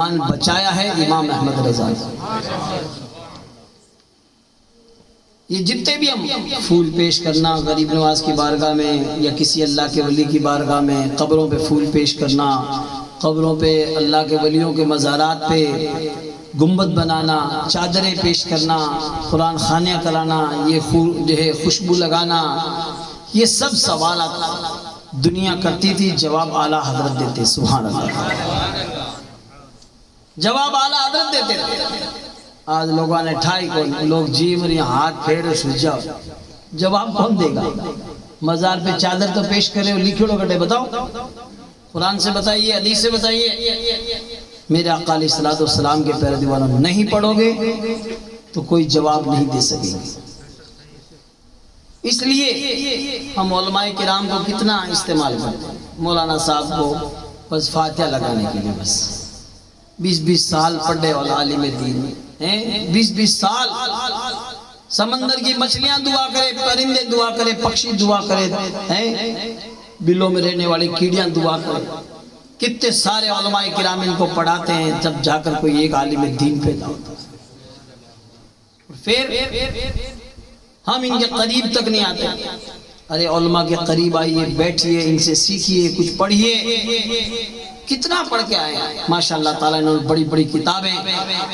بچایا ہے امام احمد رضا۔ یہ جتنے بھی ہم پھول پیش کرنا غریب نواز کی بارگاہ میں یا کسی اللہ کے ولی کی بارگاہ میں، قبروں پہ پھول پیش کرنا، قبروں پہ اللہ کے ولیوں کے مزارات پہ گنبد بنانا، چادریں پیش کرنا، قرآن خوانیاں کرانا، یہ جو ہے خوشبو لگانا، یہ سب سوالات دنیا کرتی تھی، جواب اعلیٰ حضرت دیتے۔ سبحان اللہ، جواب اعلیٰ حضرت دیتے تھے۔ آج لوگوں نے ٹھائی کو لوگ جی مری ہاتھ پھیرے سجا، جواب کون دے گا؟ مزار پہ چادر تو پیش کرے لکھو لو گٹے، بتاؤ قرآن سے بتائیے، حدیث سے بتائیے۔ میرے آقا علیہ الصلوۃ والسلام کے پیارے دیوانوں، نہیں پڑھو گے تو کوئی جواب نہیں دے سکیں گے۔ اس لیے ہم علماء کرام کو کتنا استعمال کرتے ہیں، مولانا صاحب کو بس فاتحہ لگانے کے لیے، بس 20 سال پڑھے والا عالم دین ہیں، 20 سال سمندر کی مچھلیاں دعا کرے، پرندے دعا کرے، پکشی دعا کرے ہیں، بلوں میں رہنے والی کیڑیاں دعا کرے، کتنے سارے علماء کرام ان کو پڑھاتے ہیں، جب جا کر کوئی ایک عالم دین پیدا ہوتا ہے۔ پھر ہم ان کے قریب تک نہیں آتے۔ ارے علماء کے قریب آئیے، بیٹھیے، ان سے سیکھیے، کچھ پڑھیے۔ کتنا پڑھ کے آئے ہیں ماشاءاللہ تعالیٰ، انہوں نے بڑی بڑی کتابیں،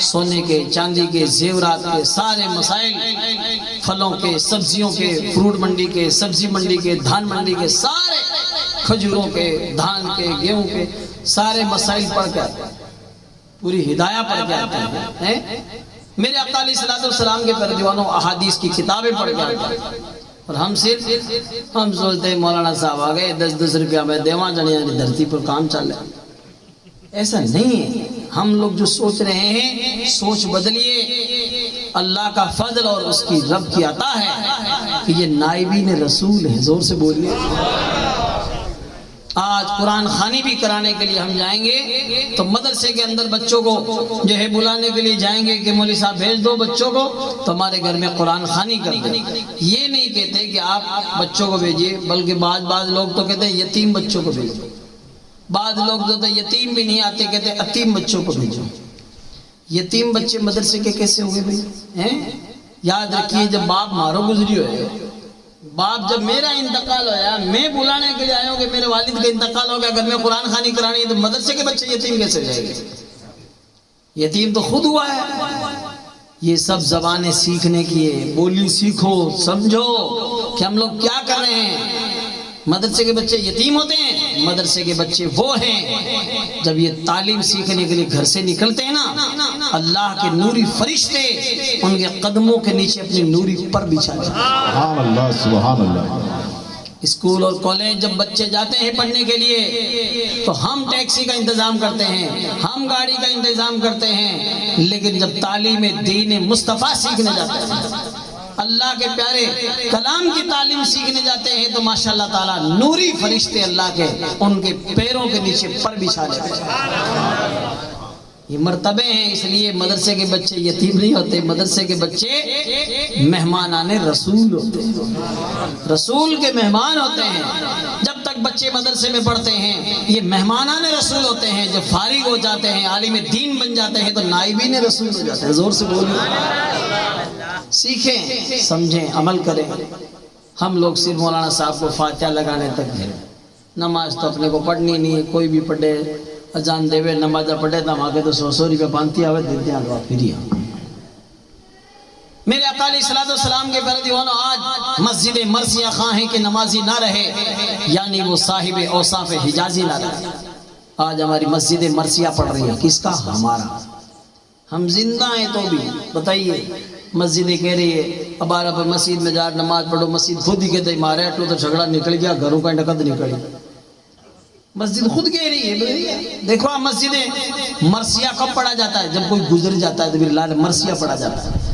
سونے کے، چاندی کے، زیورات کے سارے مسائل، پھلوں کے، سبزیوں کے، فروٹ منڈی کے، سبزی منڈی کے، دھان منڈی کے، سارے کھجوروں کے، دھان کے، گیہوں کے سارے مسائل پڑھ کے آتے ہیں، پوری ہدایہ پڑھ کے آتے ہیں۔ میرے آقا علیہ الصلوۃ والسلام کے پیارے دیوانوں، احادیث کی کتابیں پڑھ کے آتے ہیں، اور ہم سوچتے ہیں مولانا صاحب آ گئے، 10 روپیہ میں دیواں جڑیاں دھرتی پر کام چل رہا ہے۔ ایسا نہیں ہے، ہم لوگ جو سوچ رہے ہیں سوچ بدلیے۔ اللہ کا فضل اور اس کی رب کی عطا ہے کہ یہ نائبین رسول ہے، زور سے بولیے۔ آج قرآن خوانی بھی کرانے کے لیے ہم جائیں گے تو مدرسے کے اندر بچوں کو جو ہے بلانے کے لیے جائیں گے کہ مولوی صاحب بھیج دو بچوں کو تو ہمارے گھر میں قرآن خوانی کر دیں۔ یہ نہیں کہتے کہ آپ بچوں کو بھیجیے، بلکہ بعض لوگ تو کہتے ہیں یتیم بچوں کو بھیجو، بعض لوگ جو تو یتیم بھی نہیں آتے، کہتے ہیں یتیم بچوں کو بھیجو۔ یتیم بچے مدرسے کے کیسے ہوئے بھائی؟ یاد رکھیے، جب باپ مارو گزری ہوئے، باپ جب میرا انتقال ہویا، میں بلانے کے لیے آیا ہوں کہ میرے والد کا انتقال ہو گیا، اگر میں قرآن خوانی کرانی ہے تو مدرسے کے بچے یتیم کیسے جائیں گے؟ یتیم تو خود ہوا ہے۔ یہ سب زبانیں سیکھنے کی ہے، بولی سیکھو، سمجھو کہ ہم لوگ کیا کر رہے ہیں۔ مدرسے کے بچے یتیم ہوتے ہیں، مدرسے کے بچے وہ ہیں جب یہ تعلیم سیکھنے کے لیے گھر سے نکلتے ہیں نا، اللہ کے نوری فرشتے ان کے قدموں کے نیچے اپنی نوری پر بچھا دیتے ہیں۔ سبحان اللہ، سبحان اللہ۔ اسکول اور کالج جب بچے جاتے ہیں پڑھنے کے لیے تو ہم ٹیکسی کا انتظام کرتے ہیں، ہم گاڑی کا انتظام کرتے ہیں، لیکن جب تعلیم دین مصطفیٰ سیکھنے جاتے ہیں، اللہ کے پیارے کلام کی تعلیم سیکھنے جاتے ہیں تو ماشاءاللہ تعالیٰ نوری فرشتے اللہ کے ان کے پیروں کے نیچے پر بچھا دیتے ہیں۔ یہ مرتبے ہیں، اس لیے مدرسے کے بچے یتیم نہیں ہوتے، مدرسے کے بچے مہمانان رسول ہوتے ہیں، رسول کے مہمان ہوتے ہیں۔ جب تک بچے مدرسے میں پڑھتے ہیں یہ مہمانان رسول ہوتے ہیں، جب فارغ ہو جاتے ہیں، عالم دین بن جاتے ہیں تو نائبین رسول ہو جاتے ہیں۔ زور سے بولیے۔ سیکھیں، سمجھیں، عمل کریں۔ ہم لوگ صرف مولانا صاحب کو فاتحہ لگانے تک ہیں، نماز تو اپنے کو پڑھنی نہیں ہے، کوئی بھی پڑھے، اذان دے نماز پڑھے تو ہم آگے تو 100 روپے پانتی آوے دیتے ہیں، آپ پھر میرے آقا علیہ الصلوۃ والسلام کے پیارے دیوانوں، آج مسجد مرثیہ خواہیں کہ نمازی نہ رہے، یعنی وہ صاحب اوصاف حجازی نہ رہے۔ آج ہماری مسجد مرثیہ پڑھ رہی ہے، کس کا؟ ہمارا۔ ہم زندہ ہیں تو بھی بتائیے، مسجدیں کہہ رہی ہے اب آپ مسجد میں جا نماز پڑھو، مسجد خود ہی کہتے مارے اٹھو تو جھگڑا نکل گیا، گھروں کا نقد نکل گیا، مسجد خود کہہ رہی ہے۔ دیکھو آپ مسجد مرثیہ کب پڑھا جاتا ہے؟ جب کوئی گزر جاتا ہے تو پھر لال مرثیہ پڑھا جاتا ہے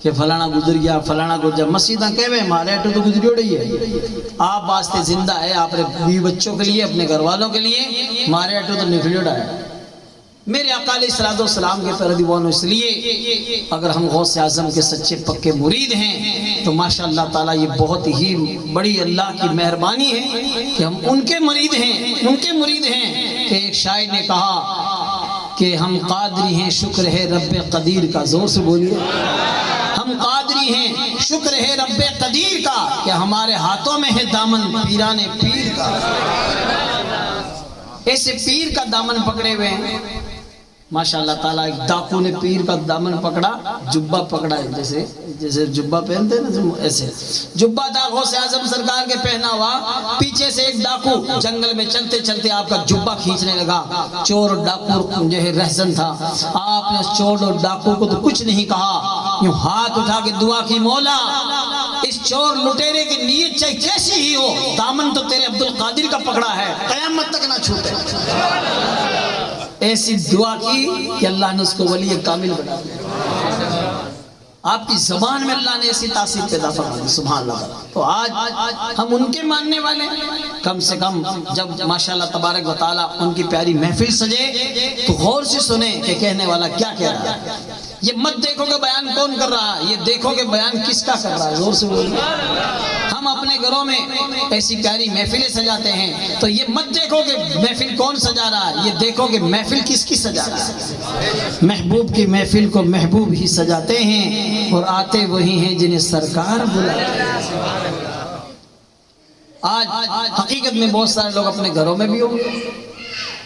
کہ فلانا گزر گیا، فلانا گزر۔ مسجدیں کہوے مارے اٹھو تو گزری ہو رہی ہے، آپ واسطے زندہ ہے، آپ نے بیوی بچوں کے لیے، اپنے گھر والوں کے لیے مارے اٹھو تو نکلی اڑا ہے۔ میرے آقا علیہ الصلوۃ والسلام کے پیارے دیوانوں، اس لیے اگر ہم غوث اعظم کے سچے پکے مرید ہیں تو ماشاءاللہ تعالیٰ یہ بہت ہی بڑی اللہ کی مہربانی ہے کہ ہم ان کے مرید ہیں، ان کے مرید ہیں کہ ایک شاعر نے کہا کہ ہم قادری ہیں شکر ہے رب قدیر کا. زور سے بولیے. ہم قادری ہیں شکر ہے رب قدیر کا کہ ہمارے ہاتھوں میں ہے دامن پیران پیر کا. ایسے پیر کا دامن پکڑے ہوئے ہیں ماشاء اللہ تعالیٰ. ایک ڈاکو نے پیر کا دامن پکڑا, جبہ پکڑا ہے, جیسے جبہ پہنتے ہیں نا, ایسے جبہ تھا غوث اعظم سرکار کے پہنا ہوا. پیچھے سے ایک ڈاکو جنگل میں چلتے چلتے آپ کا جبہ کھینچنے لگا. چور اور ڈاکو جو ہے رہزن تھا. آپ نے چور اور ڈاکو کو تو کچھ نہیں کہا, یوں ہاتھ اٹھا کے دعا کی, مولا اس چور لٹیرے کی نیت چاہے کیسی ہی ہو, دامن تو تیرے عبد القادر کا پکڑا ہے, قیامت تک نہ چھوٹے. ایسی دعا کی کہ اللہ نے اس کو ولی کامل بنا دیا. آپ کی زبان میں اللہ نے ایسی تاثیر پیدا فرمائی. سبحان اللہ. تو آج ہم ان کے ماننے والے, کم سے کم جب ماشاءاللہ تبارک و تعالیٰ ان کی پیاری محفل سجے تو غور سے سنیں کہ کہنے والا کیا کہہ رہا ہے. یہ مت دیکھو کہ بیان کون کر رہا ہے, یہ دیکھو کہ بیان کس کا کر رہا ہے. زور سے بولیے. ہم اپنے گھروں میں ایسی پیاری محفلیں سجاتے ہیں تو یہ مت دیکھو کہ محفل کون سجا رہا ہے, یہ دیکھو کہ محفل کس کی سجا رہا ہے. محبوب کی محفل کو محبوب ہی سجاتے ہیں اور آتے وہی ہیں جنہیں سرکار بلاتے ہیں. آج حقیقت میں بہت سارے لوگ اپنے گھروں میں بھی ہوں گے,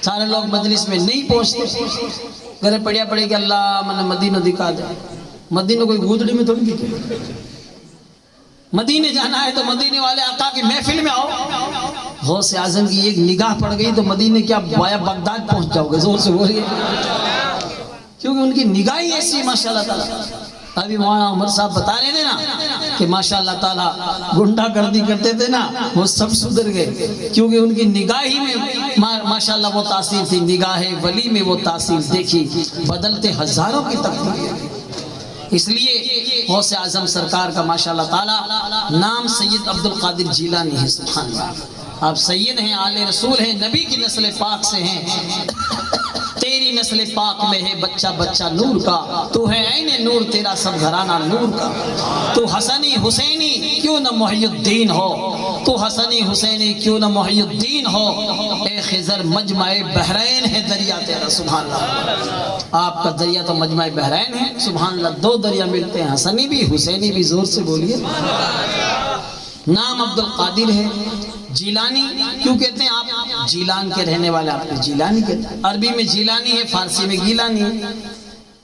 سارے لوگ مجلس میں نہیں پہنچتے. گھر پڑیا پڑے کہ اللہ من مدینہ دکھا دے. مدینہ کوئی گودڑی میں تھوڑی دکھے. مدینے جانا ہے تو مدینے والے آقا کی محفل میں آؤ. غوث اعظم کی ایک نگاہ پڑ گئی تو مدینے کیا بایا بغداد پہنچ جاؤ گے. زور سے بولیے. کیونکہ ان کی نگاہ ہی ایسی ماشاءاللہ تعالیٰ. ابھی مولانا عمر صاحب بتا رہے تھے نا کہ ماشاءاللہ تعالیٰ گنڈا گردی کرتے تھے نا, وہ سب سدھر گئے کیونکہ ان کی نگاہی میں ماشاءاللہ وہ تاثیر تھی. نگاہ ولی میں وہ تاثیر دیکھی, بدلتے ہزاروں کی تقدیر. اس لیے غوث اعظم سرکار کا ماشاءاللہ تعالیٰ نام سید عبد القادر جیلانی ہے. سبحان اللہ. آپ سید ہیں, آل رسول ہیں, نبی کی نسل پاک سے ہیں. تیری نسل پاک میں ہے بچہ بچہ نور کا, تو ہے عین نور تیرا سب گھرانہ نور کا. تو حسنی حسینی کیوں نہ محی الدین ہو, تو حسنی حسینی کیوں نہ محی الدین ہو. اے خضر مجمع بحرین ہے دریا تیرا. سبحان اللہ. آپ کا دریا تو مجمع بحرین ہے. سبحان اللہ. دو دریا ملتے ہیں, حسنی بھی حسینی بھی. زور سے بولیے. نام عبد القادر ہے. جیلانی کیوں کہتے ہیں آپ؟ جیلان کے رہنے والے آپ نے جیلانی کہتے ہیں. عربی میں جیلانی ہے, فارسی میں گیلانی ہے.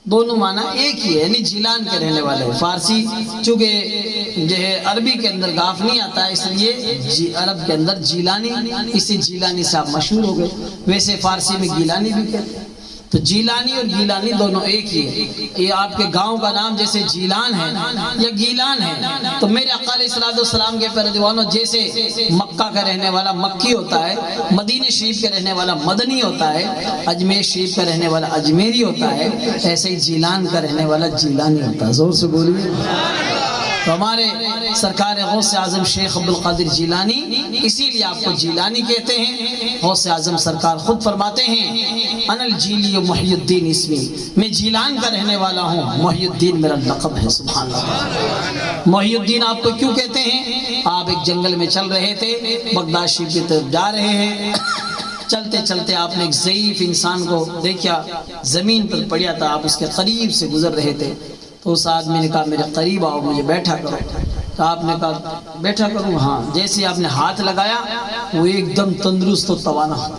دونوں معنی ایک ہی ہے, یعنی جیلان کے رہنے والے. فارسی چونکہ جو ہے عربی کے اندر گاف نہیں آتا ہے, اس لیے عرب کے اندر جیلانی, اسی جیلانی سے آپ مشہور ہو گئے. ویسے فارسی میں گیلانی بھی کہتے ہیں. تو جیلانی اور گیلانی دونوں ایک ہی ہے. یہ آپ کے گاؤں کا نام جیسے جیلان ہے یا گیلان ہے, تو میرے آقا علیہ الصلوۃ والسلام کے پیارے دیوانوں جیسے مکہ کا رہنے والا مکی ہوتا ہے, مدینہ شریف کے رہنے والا مدنی ہوتا ہے, اجمیر شریف کا رہنے والا اجمیری ہوتا ہے, ایسے ہی جیلان کا رہنے والا جیلانی ہوتا ہے. زور سے بولیے. تو ہمارے سرکار غوث اعظم شیخ عبد القادر جیلانی, اسی لیے آپ کو جیلانی کہتے ہیں. غوث اعظم سرکار خود فرماتے ہیں انا الجیلی محی الدین اسمی, میں جیلان کا رہنے والا ہوں, محی الدین میرا لقب ہے. سبحان اللہ. محی الدین آپ کو کیوں کہتے ہیں؟ آپ ایک جنگل میں چل رہے تھے, بغداد شریف کی طرف جا رہے ہیں. چلتے چلتے آپ نے ایک ضعیف انسان کو دیکھا, زمین پر پڑیا تھا, آپ اس کے قریب سے گزر رہے تھے. تو اس آدمی نے کہا میرے قریب آؤ, مجھے بیٹھا کرو. تو آپ نے کہا بیٹھا کروں. ہاں. جیسے آپ نے ہاتھ لگایا وہ ایک دم تندرست و توانا ہو.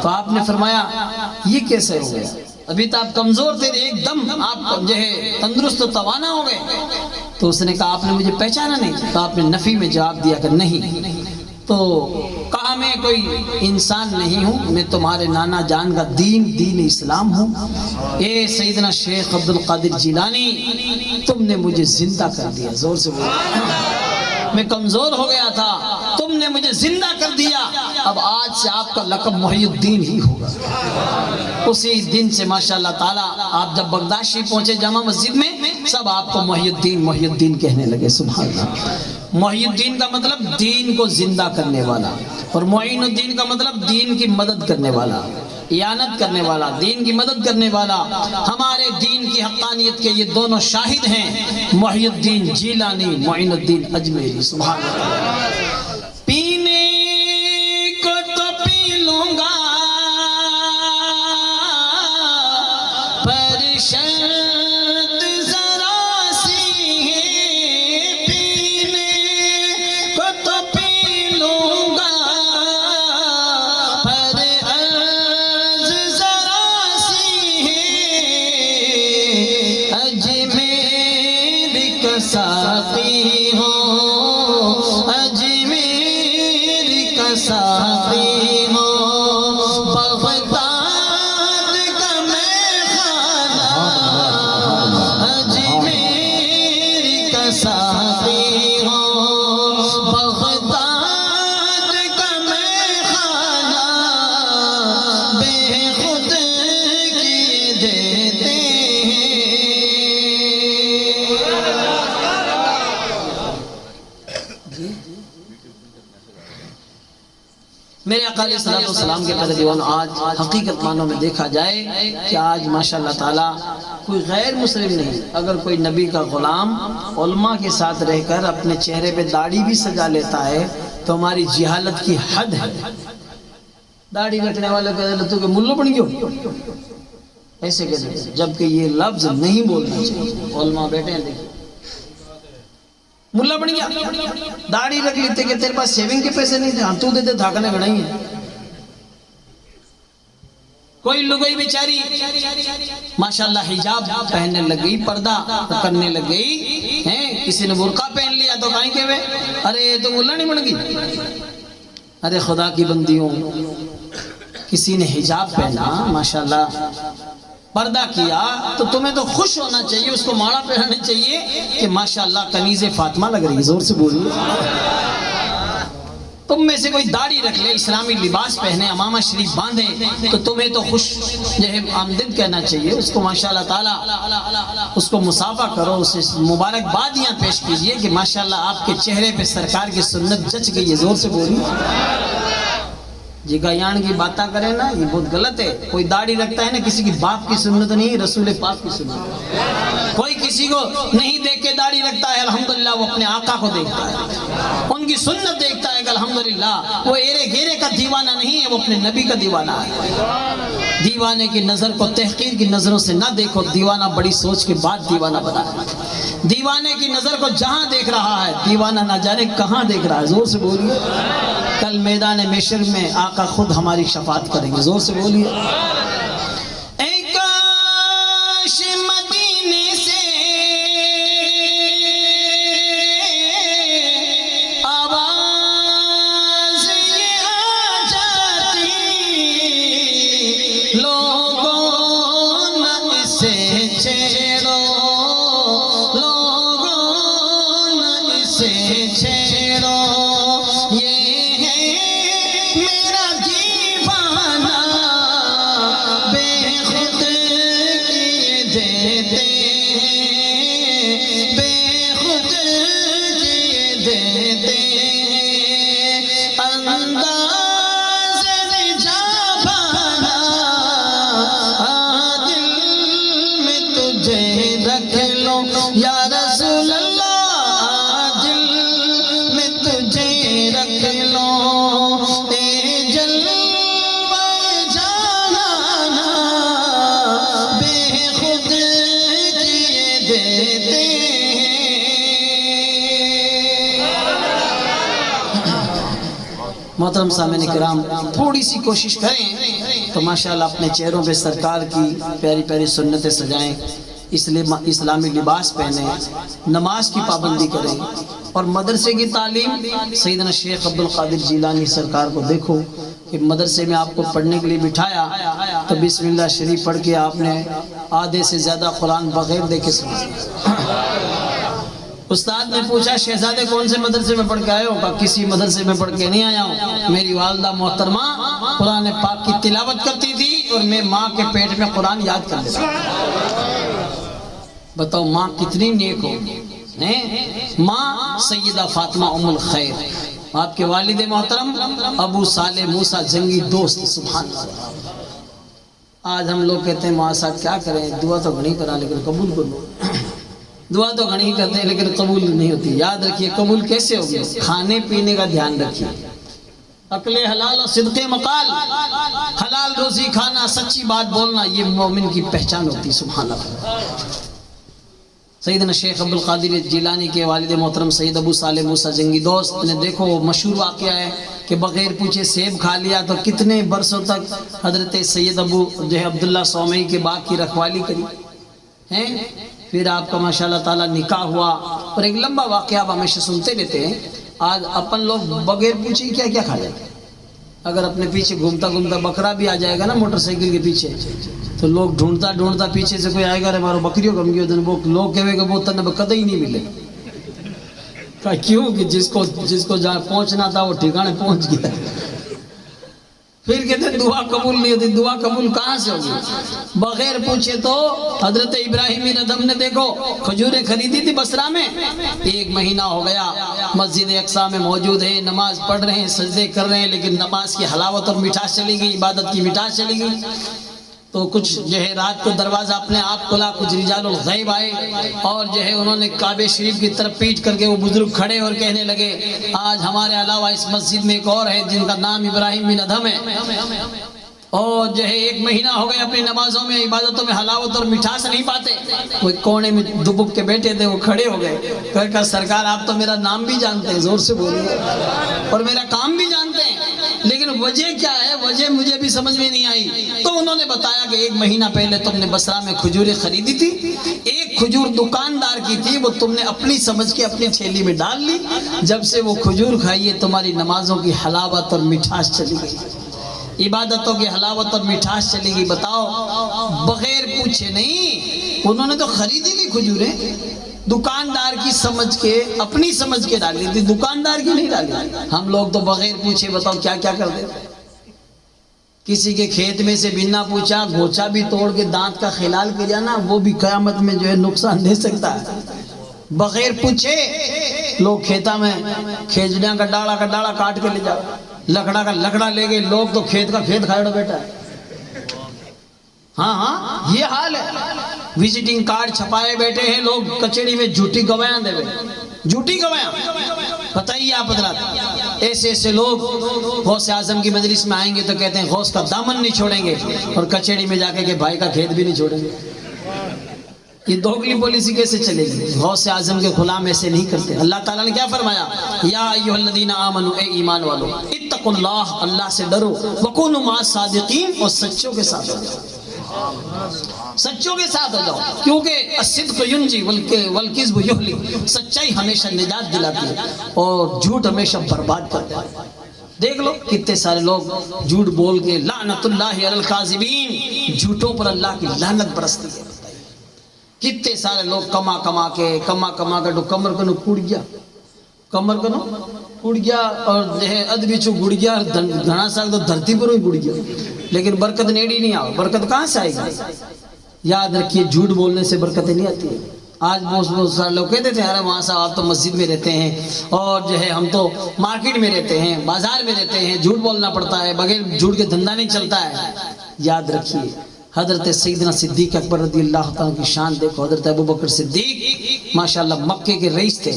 تو آپ نے فرمایا یہ کیسے ہو گیا؟ ابھی تو آپ کمزور تھے, ایک دم آپ جو ہے تندرست و توانا ہو گئے. تو اس نے کہا آپ نے مجھے پہچانا نہیں؟ تو آپ نے نفی میں جواب دیا کہ نہیں. تو کہا میں کوئی انسان نہیں ہوں, میں تمہارے نانا جان کا دین اسلام ہوں. اے سیدنا شیخ عبد القادر جیلانی, تم نے مجھے زندہ کر دیا. زور سے بولو. میں کمزور ہو گیا تھا, تم نے مجھے زندہ کر دیا. اب آج سے آپ کا لقب محی الدین ہی ہوگا. اسی دن سے ماشاءاللہ تعالیٰ آپ جب بغداد شریف پہنچے جامع مسجد میں, سب آپ کو محی الدین کہنے لگے. سبحان اللہ. محی الدین کا مطلب دین کو زندہ کرنے والا, اور معین الدین کا مطلب دین کی مدد کرنے والا, اعانت کرنے والا, دین کی مدد کرنے والا. ہمارے دین کی حقانیت کے یہ دونوں شاہد ہیں, محی الدین جیلانی, معین الدین اجمیری. سبحان اللہ. پینے کو تو پی لوں گا پر شرط ذرا سی ہے پینے کو تو پی لوں گا، پر عرض ذرا سی ہے اجمیر کا ساقی ہو، اجمیر کا ساقی ہو، بغداد کا میخانہ اجمیر کا ساقی ہو، بغداد کا میخانہ بے خود کی دیتے ہیں۔ میرے آقا علیہ السلام کے پیارے دیوان، آج حقیقت معنوں میں دیکھا جائے کہ آج ماشاءاللہ تعالیٰ کوئی غیر مسلم نہیں، اگر کوئی نبی کا غلام علماء کے ساتھ رہ کر اپنے چہرے پہ داڑھی بھی سجا لیتا ہے تو ہماری جہالت کی حد ہے۔ داڑھی رکھنے والے کو تو کہ ملو بن گئے ایسے کہتے ہیں، جبکہ یہ لفظ نہیں بولنا چاہیے۔ علماء بیٹھے ہیں، دیکھیں ملا بن گیا، داڑھی رکھ لیتے کہ تیرے پاس سیونگ کے پیسے نہیں تھے، ہم تو دیتے دھاکنے گڑھائی ہیں۔ کوئی لگوئی بیچاری ماشاءاللہ حجاب پہننے لگ گئی، پردہ کرنے لگ گئی، کسی نے برقع پہن لیا تو کہیں کہ ارے تو ملا نہیں بن گئی۔ ارے خدا کی بندیوں، کسی نے حجاب پہنا ماشاءاللہ پردہ کیا تو تمہیں تو خوش ہونا چاہیے، اس کو ماڑا پہننا چاہیے کہ ماشاءاللہ کنیز فاطمہ لگ رہی ہے۔ زور سے بولیے۔ تم میں سے کوئی داڑھی رکھ لے، اسلامی لباس پہنے، امامہ شریف باندھے تو تمہیں تو خوش آمدید کہنا چاہیے، اس کو ماشاءاللہ تعالی اس کو مصافحہ کرو، اسے مبارکبادیاں پیش کیجئے کہ ماشاءاللہ آپ کے چہرے پہ سرکار کی سنت جچ گئی ہے۔ زور سے بولیے۔ جی گایان کی باتیں کریں نا، یہ بہت غلط ہے۔ کوئی داڑھی رکھتا ہے نا، کسی کی باپ کی سنت نہیں، رسول پاک کی سنت۔ کوئی کسی کو نہیں دیکھ کے داڑھی رکھتا ہے، الحمدللہ وہ اپنے آقا کو دیکھتا ہے، ان کی سنت دیکھتا ہے کہ الحمدللہ وہ ایرے گیرے کا دیوانہ نہیں ہے، وہ اپنے نبی کا دیوانہ ہے۔ دیوانے کی نظر کو تحقیر کی نظروں سے نہ دیکھو، دیوانہ بڑی سوچ کے بعد دیوانہ بنا ہے۔ دیوانے کی نظر کو جہاں دیکھ رہا ہے، دیوانہ نہ جانے کہاں دیکھ رہا ہے۔ زور سے بولیے۔ کل میدان محشر میں آقا خود ہماری شفاعت کریں گے۔ زور سے بولیے۔ اے کاش مدینے سے آواز یہ آ جاتی، لوگوں نہ اسے چھیڑو، لوگوں نہ اسے چھیڑو، یہ ہے میرا دیوانہ بے خود کیے دیتے ہیں، بے خود کیے دیتے ہیں، انداز رجا بھانا دل میں تجھے رکھ لو یا رسول اللہ، دل میں تجھے رکھ لو، اے جلوہ جانانا بے خود کیے دیتے ہیں۔ محترم سامعین کرام، تھوڑی سی کوشش کریں تو ماشاءاللہ اپنے چہروں پہ سرکار کی پیاری پیاری سنتیں سجائیں، اسلامی لباس پہنیں، نماز کی پابندی کریں، اور مدرسے کی تعلیم سیدنا شیخ عبدالقادر جیلانی سرکار کو دیکھو کہ مدرسے میں آپ کو پڑھنے کے لیے بٹھایا تو بسم اللہ شریف پڑھ کے آپ نے آدھے سے زیادہ قرآن بغیر دیکھے سنا۔ استاد نے پوچھا شہزادے کون سے مدرسے میں پڑھ کے آئے ہو؟ کہا کسی مدرسے میں پڑھ کے نہیں آیا ہوں، میری والدہ محترمہ قرآن پاک کی تلاوت کرتی تھی اور میں ماں کے پیٹ میں قرآن یاد کر لیتا۔ بتاؤ ماں کتنی نیک ہو۔ ماں سیدہ فاطمہ ام الخیر، آپ کے والد محترم ابو صالح موسیٰ جنگی دوست، سبحان اللہ۔ آج ہم لوگ کہتے ہیں ماں صاحب کیا کریں، دعا تو گھنی کرا لیکن قبول کر لو۔ دعا تو گھنی کرتے ہیں لیکن قبول نہیں ہوتی۔ یاد رکھیے قبول کیسے ہوگی؟ کھانے پینے کا دھیان رکھیے، عقل حلال اور صدق مقال، حلال روزی کھانا، سچی بات بولنا، یہ مومن کی پہچان ہوتی ہے. سبحان اللہ. سیدنا شیخ عبد القادر جیلانی کے والد محترم سید ابو صالح موسیٰ جنگی دوست نے دیکھو مشہور واقعہ ہے کہ بغیر پوچھے سیب کھا لیا تو کتنے برسوں تک حضرت سید ابو جو ہے عبداللہ سومئی کے باغ کی رکھوالی کری ہیں. پھر آپ کا ماشاءاللہ تعالیٰ نکاح ہوا. اور ایک لمبا واقعہ آپ ہمیشہ سنتے رہتے ہیں. آج اپن لوگ بغیر پوچھے کیا کیا کھا جاتے ہیں. اگر اپنے پیچھے گھومتا گھومتا بکرا بھی آ جائے گا نا موٹر سائیکل کے پیچھے تو لوگ ڈھونڈتا ڈھونڈتا پیچھے سے کوئی آئے گا ہمارا بکریوں کم گیا وہ لوگ کہے گا وہ تن کدے ہی نہیں ملے. کیوں کہ جس کو جہاں پہنچنا تھا وہ ٹھکانے پہنچ گیا. پھر کہتے ہیں دعا قبول نہیں ہوتی. دعا قبول کہاں سے ہوگی؟ بغیر پوچھے. تو حضرت ابراہیم ندم نے دیکھو کھجوریں خریدی تھی بصرہ میں، 1 مہینہ ہو گیا مسجد اقصی میں موجود ہیں، نماز پڑھ رہے ہیں، سجدے کر رہے ہیں، لیکن نماز کی حلاوت اور مٹھاس چلی گئی، عبادت کی مٹھاس چلی گئی. تو کچھ جو ہے رات کو دروازہ اپنے آپ کھلا، کچھ رجال الغیب آئے اور جو ہے انہوں نے کعبہ شریف کی طرف پیٹ کر کے وہ بزرگ کھڑے اور کہنے لگے آج ہمارے علاوہ اس مسجد میں ایک اور ہے جن کا نام ابراہیم بن ادھم ہے، اور جو ہے 1 مہینہ ہو گئے اپنی نمازوں میں عبادتوں میں حلاوت اور مٹھاس نہیں پاتے. وہ کونے میں دبک کے بیٹھے تھے، وہ کھڑے ہو گئے. کہا سرکار آپ تو میرا نام بھی جانتے ہیں، زور سے بولیے، اور میرا کام بھی جانتے ہیں، لیکن وجہ کیا ہے؟ وجہ مجھے بھی سمجھ میں نہیں آئی. تو انہوں نے بتایا کہ 1 مہینہ پہلے تم نے بصرہ میں کھجوریں خریدی تھی، ایک کھجور دکاندار کی تھی، وہ تم نے اپنی سمجھ کے اپنی تھیلی میں ڈال لی. جب سے وہ کھجور کھائی ہے تمہاری نمازوں کی حلاوت اور مٹھاس چلی گئی، عبادتوں کی حلاوت اور مٹھاس چلی گئی. بتاؤ بغیر پوچھے نہیں، انہوں نے تو خریدی لی کھجوریں، دکاندار کی سمجھ کے اپنی سمجھ کے ڈالی تھی، دکاندار کی نہیں ڈالی. ہم لوگ تو بغیر پوچھے بتاؤ کیا کیا کرتے. کسی کے کھیت میں سے بنا پوچھا گوچا بھی توڑ کے دانت کا خلال کیا نا، وہ بھی قیامت میں جو ہے نقصان دے سکتا ہے. بغیر پوچھے لوگ کھیتا میں کھیجڑیاں کا ڈاڑا کاٹ کے لے جاؤ، لکڑا کا لکڑا لے گئے، لوگ تو کھیت کا کھیت کھاڑا بیٹھا ہے. ہاں یہ حال ہے. وزٹنگ کارڈ چھپائے بیٹھے ہیں لوگ کچہری میں، جھوٹی گواہیاں دے بیٹھے، جھوٹی گواہیاں. بتائیے آپ حضرات، ایسے لوگ غوث اعظم کی مجلس میں آئیں گے تو کہتے ہیں غوث کا دامن نہیں چھوڑیں گے، اور کچہری میں جا کے کہ بھائی کا کھیت بھی نہیں چھوڑیں گے. یہ دوگلی پالیسی کیسے چلے گی؟ غوث اعظم کے غلام ایسے نہیں کرتے. اللہ تعالیٰ نے کیا فرمایا؟ یا ایھا الذین آمنوا، اے ایمان والو، اتقوا اللہ، اللہ سے ڈرو، وکونوا مع الصادقین، اور سچوں کے ساتھ ہو جاؤ، سچوں کے ساتھ ہو جاؤ. کیونکہ الصدق ینجی والکذب یہلک، سچائی ہمیشہ نجات دلاتی ہے اور جھوٹ ہمیشہ برباد کرتا ہے. دیکھ لو کتنے سارے لوگ جھوٹ بول کے، لعنت اللہ علی الکاذبین، جھوٹوں پر اللہ کی لعنت برستی ہے. کتنے سارے لوگ کما کے تو کمر کنو کڑ گیا اور جو ہے اد بچو گڑ گیا، گھنا سال تو دھرتی پر ہی گڑ گیا، لیکن برکت نیڑی نہیں آؤ. برکت کہاں سے آئے گی؟ یاد رکھیے جھوٹ بولنے سے برکتیں نہیں آتی ہے. آج بہت سارے لوگ کہتے تھے ارے وہاں صاحب آپ تو مسجد میں رہتے ہیں اور جو ہے ہم تو مارکیٹ میں رہتے ہیں، بازار میں رہتے ہیں، جھوٹ بولنا پڑتا ہے، بغیر جھوٹ کے دھندا نہیں چلتا ہے. یاد رکھیے حضرت سیدنا صدیق اکبر رضی اللہ تعالیٰ کی شان دیکھو. حضرت ابوبکر صدیق ماشاءاللہ مکے کے رئیس تھے.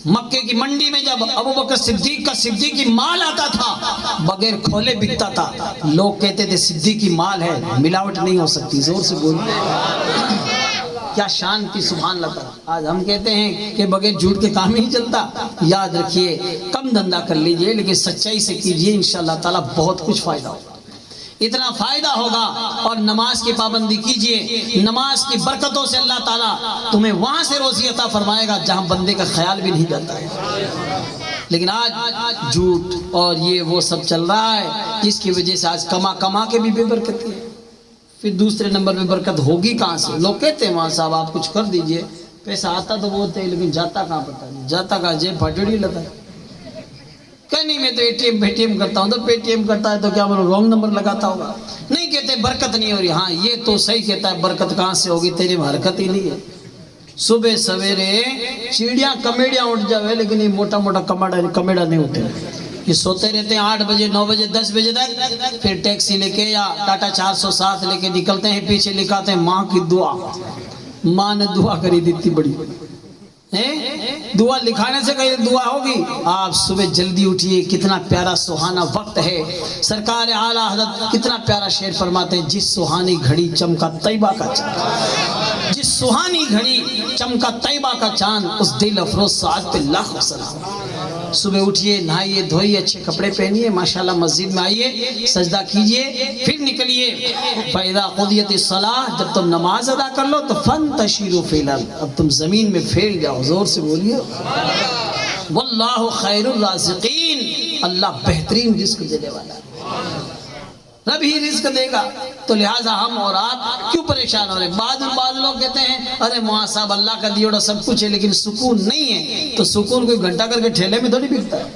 مکے کی منڈی میں جب ابوبکر صدیق کا صدیقی مال آتا تھا بغیر کھولے بکتا تھا، لوگ کہتے تھے صدیقی مال ہے، ملاوٹ نہیں ہو سکتی. زور سے بولو کیا شان کی، سبحان اللہ تعالیٰ. آج ہم کہتے ہیں کہ بغیر جھوٹ کے کام ہی نہیں چلتا. یاد رکھیے کم دھندا کر لیجئے لیکن سچائی سے کیجئے، انشاءاللہ تعالیٰ بہت کچھ فائدہ ہوگا. اتنا فائدہ ہوگا. اور نماز کی پابندی کیجئے، نماز کی برکتوں سے اللہ تعالیٰ تمہیں وہاں سے روزی عطا فرمائے گا جہاں بندے کا خیال بھی نہیں جاتا ہے. لیکن آج جھوٹ اور یہ وہ سب چل رہا ہے جس کی وجہ سے آج کما کے بھی بے برکتی ہے. پھر دوسرے نمبر پہ برکت ہوگی کہاں سے؟ لوگ کہتے ہیں وہاں صاحب آپ کچھ کر دیجئے، پیسہ آتا تو بہت ہے لیکن جاتا کہاں پتہ نہیں، جاتا کہاں جیب پھٹڑی لگا ہے. کہ نہیں میں تو اے ٹی ایم کرتا ہوں، تو پے ٹی ایم کرتا ہے تو کیا میرا رونگ نمبر لگاتا ہوگا. نہیں کہتے برکت نہیں ہو رہی. ہاں یہ تو صحیح کہتا ہے، برکت کہاں سے ہوگی؟ تیری میں حرکت ہی نہیں ہے. صبح سویرے چڑیاں کمیڑیاں اٹھ جاوے لیکن یہ موٹا کمیڑا نہیں اٹھے. یہ سوتے رہتے ہیں 8 بجے 9 بجے 10 بجے تک، پھر ٹیکسی لے کے یا ٹاٹا 407 لے کے نکلتے ہیں. پیچھے لکھاتے ہیں ماں کی دعا، ماں نے دعا کری دی تھی بڑی. دعا لکھانے سے کہیں دعا ہوگی؟ آپ صبح جلدی اٹھیے، کتنا پیارا سہانا وقت ہے۔ سرکار اعلیٰ حضرت کتنا پیارا شعر فرماتے ہیں، جس سہانی گھڑی چمکا طیبہ کا چاند، جس سہانی گھڑی چمکا طیبہ کا چاند، اس دل افروز ساعت پہ لاکھوں سلام۔ صبح اٹھیے، نہائیے دھوئیے، اچھے کپڑے پہنیے، ماشاءاللہ مسجد میں آئیے، سجدہ کیجئے، پھر نکلیے۔ فَإِذَا قُضِيَتِ الصَّلَاةُ، جب تم نماز ادا کر لو تو فَانْتَشِرُوا فِي الْأَرْضِ، اب تم زمین میں پھیل جاؤ، زور سے بولیے۔ وَاللَّهُ خَيْرُ الرَّازِقِينَ، اللہ بہترین رزق دینے والا ہے، رب ہی رزق دے گا۔ تو لہٰذا ہم اور آپ کیوں پریشان ہو رہے ہیں؟ بعض لوگ کہتے ہیں ارے مولانا صاحب اللہ کا دیوڑا سب کچھ ہے لیکن سکون نہیں ہے۔ تو سکون کوئی گھنٹہ کر کے ٹھیلے میں تھوڑی بکتا ہے۔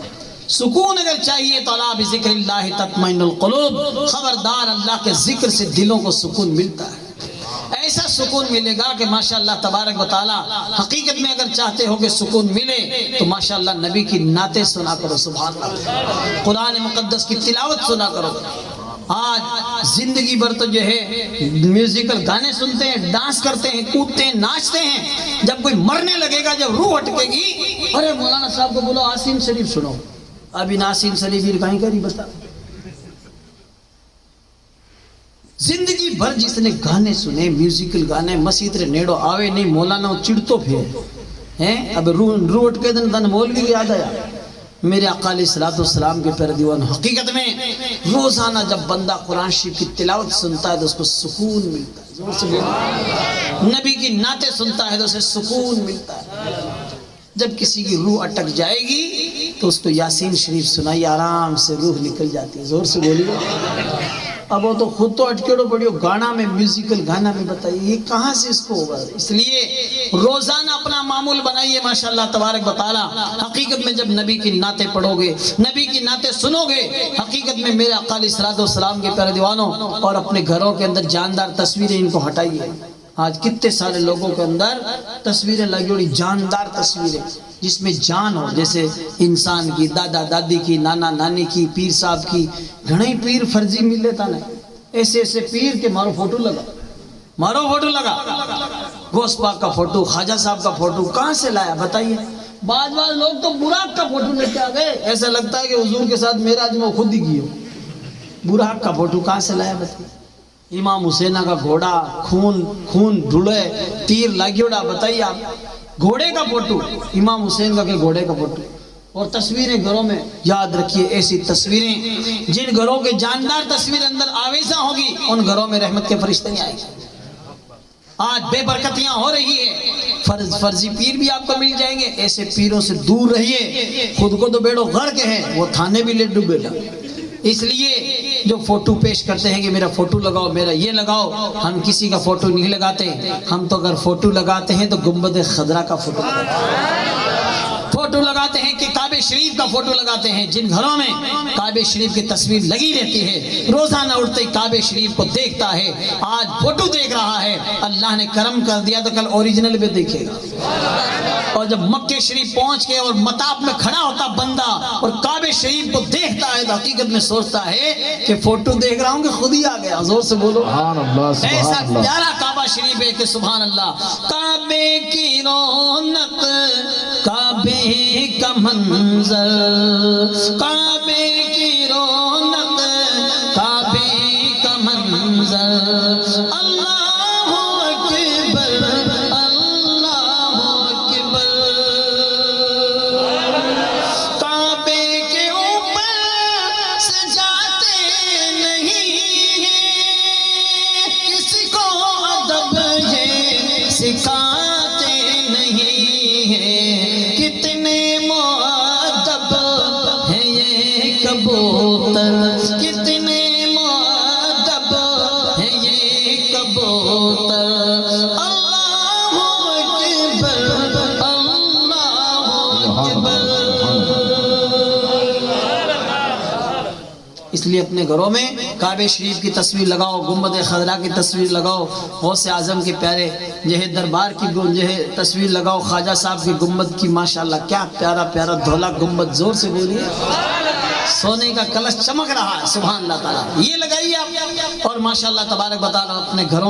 سکون اگر چاہیے تو الا بذکر اللہ تطمئن القلوب، خبردار اللہ کے ذکر سے دلوں کو سکون ملتا ہے۔ ایسا سکون ملے گا کہ ماشاءاللہ تبارک و تعالی، حقیقت میں اگر چاہتے ہو کہ سکون ملے تو ماشاءاللہ نبی کی نعتیں سنا کرو، سبحان اللہ، قرآن مقدس کی تلاوت سنا کرو۔ آج زندگی بھر تو جو ہے میوزیکل گانے سنتے ہیں، ڈانس کرتے ہیں، کودتے ہیں، ناچتے ہیں، جب کوئی مرنے لگے گا، جب روح اٹکے گی، ارے مولانا صاحب کو بولو آسین شریف سنو، ابھی ناسین شریف کہیں کری بتا۔ زندگی بھر جس نے گانے سنے، میوزیکل گانے، مسیح رے نیڑو آوے نہیں، مولانا چڑتو پھر ہیں، اب روح اٹکے دن مولوی کی یاد آیا۔ میرے آقا علیہ الصلوۃ والسلام کے پیارے دیوانو، حقیقت میں روزانہ جب بندہ قرآن شریف کی تلاوت سنتا ہے تو اس کو سکون ملتا ہے، زور سے بولو، نبی کی نعتیں سنتا ہے تو اسے سکون ملتا ہے۔ جب کسی کی روح اٹک جائے گی تو اس کو یاسین شریف سنائی، آرام سے روح نکل جاتی ہے، زور سے بولیے۔ اب وہ تو خود تو اٹکیڑو پڑیو گانا میں، میوزیکل گانا میں، بتائیے یہ کہاں سے اس کو ہوگا؟ اس لیے روزانہ اپنا معمول بنائیے ماشاءاللہ تبارک و تعالی۔ حقیقت میں جب نبی کی نعتیں پڑھو گے، نبی کی نعتیں سنو گے، حقیقت میں میرے آقا علیہ الصلوۃ والسلام کے پیارے دیوانوں، اور اپنے گھروں کے اندر جاندار تصویریں ان کو ہٹائیے۔ آج کتنے سارے لوگوں کے اندر تصویریں لگی ہوئی، جاندار تصویریں جس میں جان ہو، جیسے انسان کی، دادا دادی کی، نانا نانی کی، پیر صاحب کی۔ گھنے پیر فرضی مل لیتا نہیں، ایسے ایسے پیر کے مارو فوٹو لگا، مارو فوٹو لگا، غوث پاک کا فوٹو، خواجہ صاحب کا فوٹو، کہاں سے لایا بتائیے؟ بعض لوگ تو براق کا فوٹو لے کے آ گئے، ایسا لگتا ہے کہ حضور کے ساتھ معراج میں خود ہی کی ہو۔ براق کا فوٹو کہاں سے لایا بتائیے؟ امام حسینہ کا گھوڑا، خون دھڑے، تیر لاگیوڑا، بتائیے آپ، گھوڑے کا فوٹو، امام حسین کا کہ گھوڑے کا فوٹو۔ اور تصویریں گھروں میں، یاد رکھیے ایسی تصویریں، جن گھروں کے جاندار تصویر اندر آویزہ ہوگی، ان گھروں میں رحمت کے فرشتے نہیں آئیں گے۔ آج بے برکتیاں ہو رہی ہے، فرضی پیر بھی آپ کو مل جائیں گے، ایسے پیروں سے دور رہیے۔ خود کو تو بیڑو غرق ہے، وہ تھانے بھی لے ڈوبے گا۔ اس لیے جو فوٹو پیش کرتے ہیں کہ میرا فوٹو لگاؤ، میرا یہ لگاؤ، ہم کسی کا فوٹو نہیں لگاتے۔ ہم تو اگر فوٹو لگاتے ہیں تو گنبد خضرا کا فوٹو لگاتے ہیں کہ کعبہ شریف کا فوٹو لگاتے ہیں۔ جن گھروں میں کعبہ شریف کی تصویر لگی رہتی ہے، روزانہ اٹھتے ہی کعبہ شریف کو دیکھتا ہے، آج فوٹو دیکھ رہا ہے، اللہ نے کرم کر دیا تو کل اوریجنل بھی دیکھے گا۔ اور جب مکہ شریف پہنچ کے اور مطاف میں کھڑا ہوتا بندہ اور کعبہ شریف کو دیکھتا ہے تو حقیقت میں سوچتا ہے کہ فوٹو دیکھ رہا ہوں کہ خود ہی آ گیا۔ زور سے بولو سبحان اللہ، سبحان ایسا اللہ۔ پیارا کعبہ شریف ہے کہ سبحان اللہ، کعبے کی رونق، کعبے کا منظر، کعبے کی رونق، کعبے کا منظر، اللہ اکبر، اللہ اکبر۔ کعبے کے اوپر سے جاتے نہیں ہیں، کسی کو ادب یہ سکھاتے نہیں ہیں، کتنے مؤدب ہیں یہ کبوتر، کتنے مؤدب ہیں یہ کبوتر، اللہ اکبر، اللہ اکبر۔ اس لیے اپنے گھروں میں کعبہ شریف کی تصویر لگاؤ، گنبد خضرا کی تصویر لگاؤ، غوث اعظم کے پیارے جو ہے دربار کی جو ہے تصویر لگاؤ، خواجہ صاحب کی گنبد کی، ماشاءاللہ کیا پیارا پیارا دھولا گنبد، زور سے بولیے، سونے کا کلش چمک رہا ہے، سبحان اللہ تعالیٰ، یہ لگائیے آپ، اور ماشاءاللہ تبارک و تعالیٰ اپنے گھروں